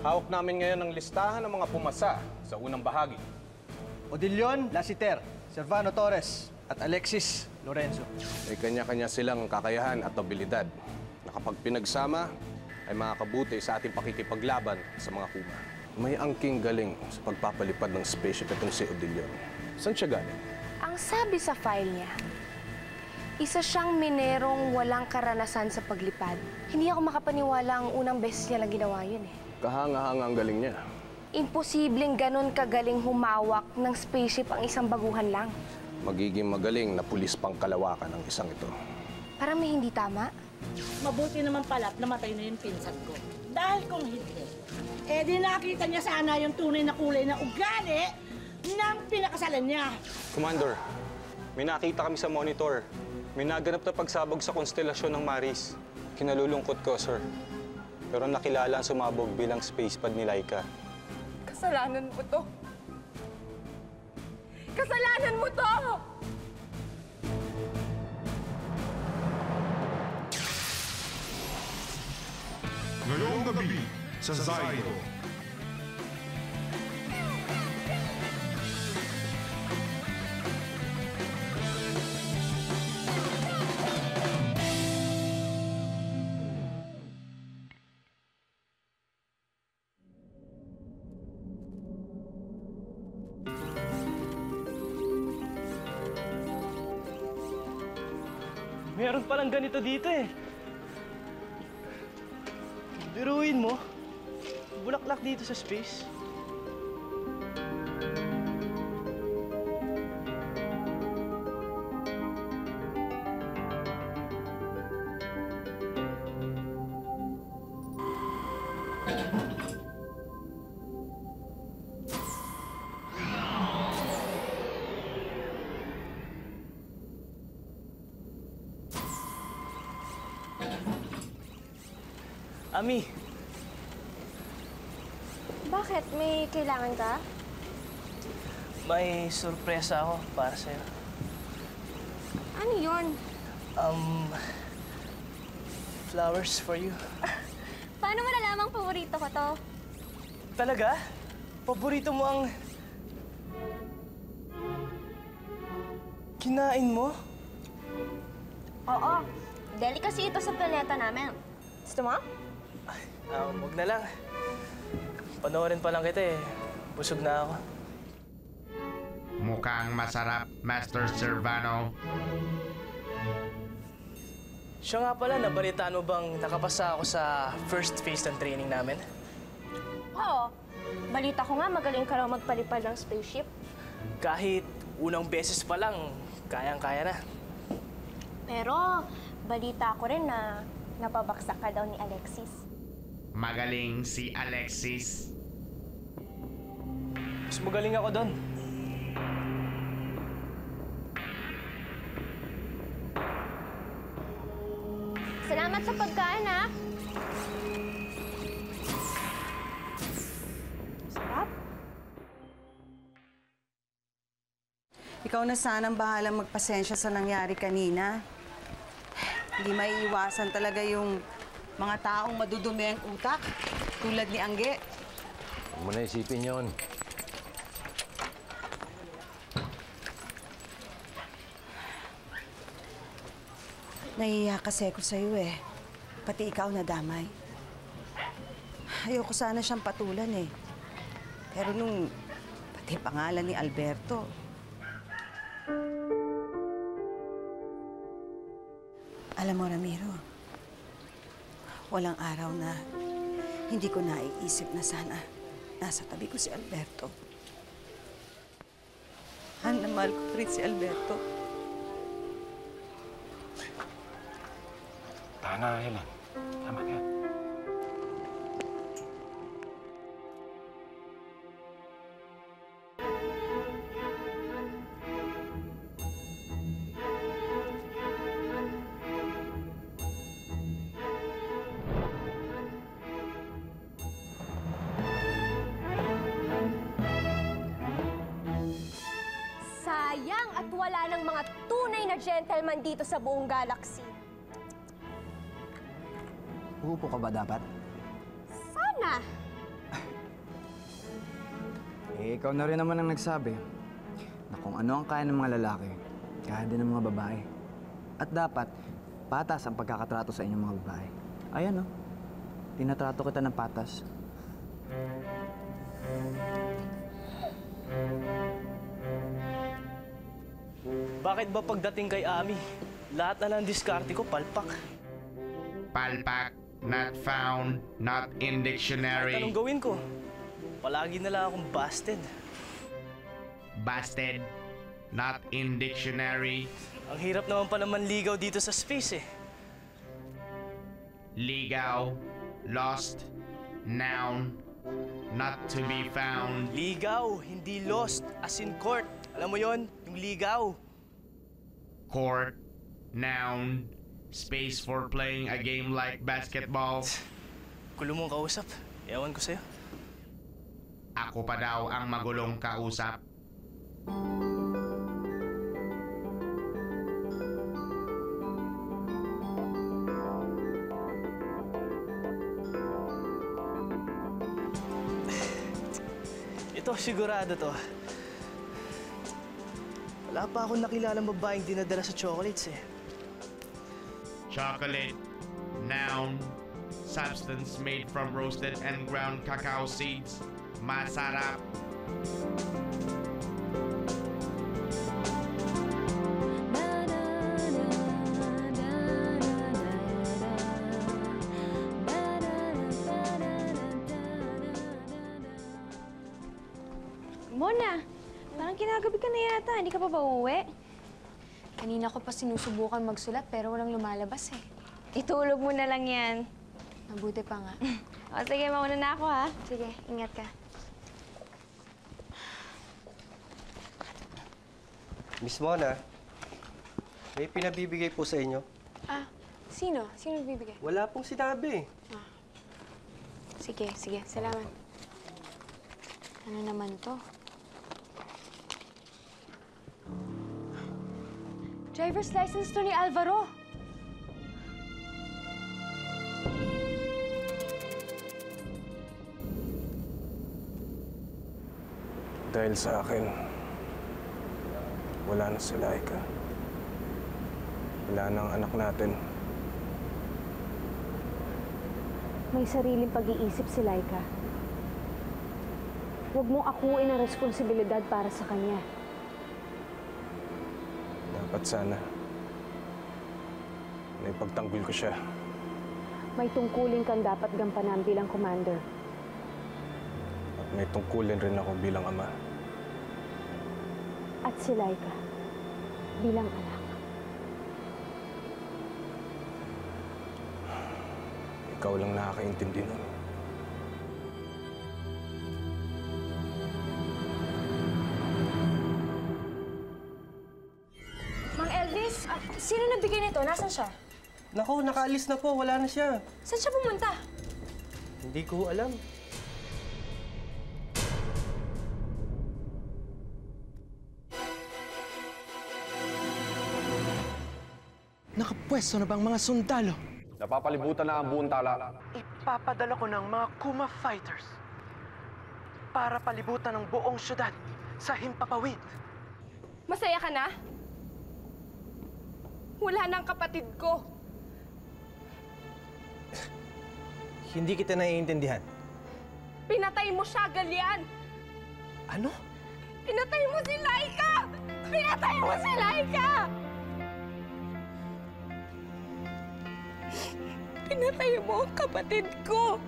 Hawak namin ngayon ang listahan ng mga pumasa sa unang bahagi. Odilon Lasiter, Servano Torres, at Alexis Lorenzo. May kanya-kanya silang kakayahan at abilidad na kapag pinagsama ay makakabuti sa ating pakikipaglaban sa mga kuma. May angking galing sa pagpapalipad ng spaceship itong si Odilon. Saan siya galing? Ang sabi sa file niya, isa siyang minerong walang karanasan sa paglipad. Hindi ako makapaniwala ang unang beses niya lang ginawa yun eh. Kahanga-hanga ang galing niya. Imposibleng ganun kagaling humawak ng spaceship ang isang baguhan lang. Magiging magaling na pulis pang kalawakan ang isang ito. Parang may hindi tama. Mabuti naman pala at namatay na yung pinsan ko. Dahil kung hindi, eh di nakita niya sana yung tunay na kulay na ugali ng pinakasalan niya. Commander, may nakita kami sa monitor. May naganap na pagsabog sa konstelasyon ng Maris. Kinalulungkot ko, sir. Pero nakilala ang sumabog bilang spacepad ni Laika. Kasalanan mo to. Kasalanan mo to! Ngayong gabi sa Zygo. Meron palang ganito dito eh. Biruin mo, bulaklak dito sa space. Ami. Bakit? May kailangan ka? May sorpresa ako para sa'yo. Ano yun? Flowers for you. Paano mo nalamang paborito ko to? Talaga? Paborito mo ang... kinain mo? Oo. Delicacy ito sa planeta namin. Gusto mo? Huwag na lang. Panoorin pa lang kita eh. Busog na ako. Mukhang masarap, Master Servano. Siya nga pala, nabalitaan mo bang nakapasa ako sa first phase ng training namin? Oo. Balita ko nga magaling ka raw magpalipad ng spaceship. Kahit unang beses pa lang, kayang-kaya na. Pero balita ko rin na napabaksak ka daw ni Alexis. Magaling si Alexis. Mas magaling ako doon. Salamat sa pagkain, ha? Sarap. Ikaw na sanang bahalang magpasensya sa nangyari kanina. Hindi maiiwasan talaga yung mga taong madudumi ang utak, tulad ni Angge. Huwag mo na isipin yun. Nahihiya kasi ako sa'yo eh. Pati ikaw nadamay. Ayoko sana siyang patulan eh. Pero nung pati pangalan ni Alberto. Alam mo, Ramiro, walang araw na hindi ko naiisip na sana nasa tabi ko si Alberto. Mahal na mahal ko rin si Alberto. Tana, Helen. Tama ka. Sayang at wala ng mga tunay na gentleman dito sa buong galaxy. Uupo ka ba dapat? Sana. Eh, ikaw na rin naman ang nagsabi na kung ano ang kaya ng mga lalaki, kaya din ng mga babae. At dapat, patas ang pagkakatrato sa inyong mga babae. Ayan, oh. Tinatrato kita ng patas. Bakit ba pagdating kay Ami, lahat na lang diskarte ko, palpak? Palpak, not found, not in dictionary. Anong gawin ko? Palagi na lang akong busted. Busted, not in dictionary. Ang hirap naman pala manligaw dito sa space eh. Ligaw, lost, noun, not to be found. Ligaw, hindi lost, as in court. Alam mo yon, yung ligaw. Court, noun, space for playing a game like basketball. Gulo mong kausap. Ewan ko sa'yo. Ako pa daw ang magulong kausap. Ito, sigurado to. Wala pa akong nakilalang babaeng dinadala sa chocolates eh. Chocolate, noun, substance made from roasted and ground cacao seeds. Masarap. Mona, parang kinagabi ka na yata. Hindi ka pa ba uuwi? Kanina ko pa sinusubukan magsulat pero walang lumalabas eh. Itulog mo na lang yan. Mabuti pa nga. O sige, mauna na ako ha. Sige, ingat ka. Miss Mona, may pinabibigay po sa inyo. Ah, sino? Sino bibigay? Wala pong sinabi. Sige, sige. Salamat. Ano naman to? Driver's license to ni Alvaro. Dahil sa akin, wala na si Laika. Wala na ang anak natin. May sariling pag-iisip si Laika. Huwag mong akuin ang responsibilidad para sa kanya. Dapat sana. Naipagtanggol ko siya. May tungkulin kang dapat gampanan bilang commander. At may tungkulin rin ako bilang ama. At si Laika bilang anak. Ikaw lang nakakaintindi nun. Mang Elvis, sino nabigay nito? Nasaan siya? Naku, nakaalis na po. Wala na siya. Saan siya pumunta? Hindi ko alam. Nakapwesto na bang mga sundalo? Napapalibutan na ang buong tala. Ipapadala ko ng mga Kuma fighters para palibutan ng buong syudad sa himpapawid. Masaya ka na? Wala nang kapatid ko. Hindi kita naiintindihan. Pinatay mo siya, Galian! Ano? Pinatay mo si Laika! Pinatay mo si Laika! Pinatay mo ang kapatid ko!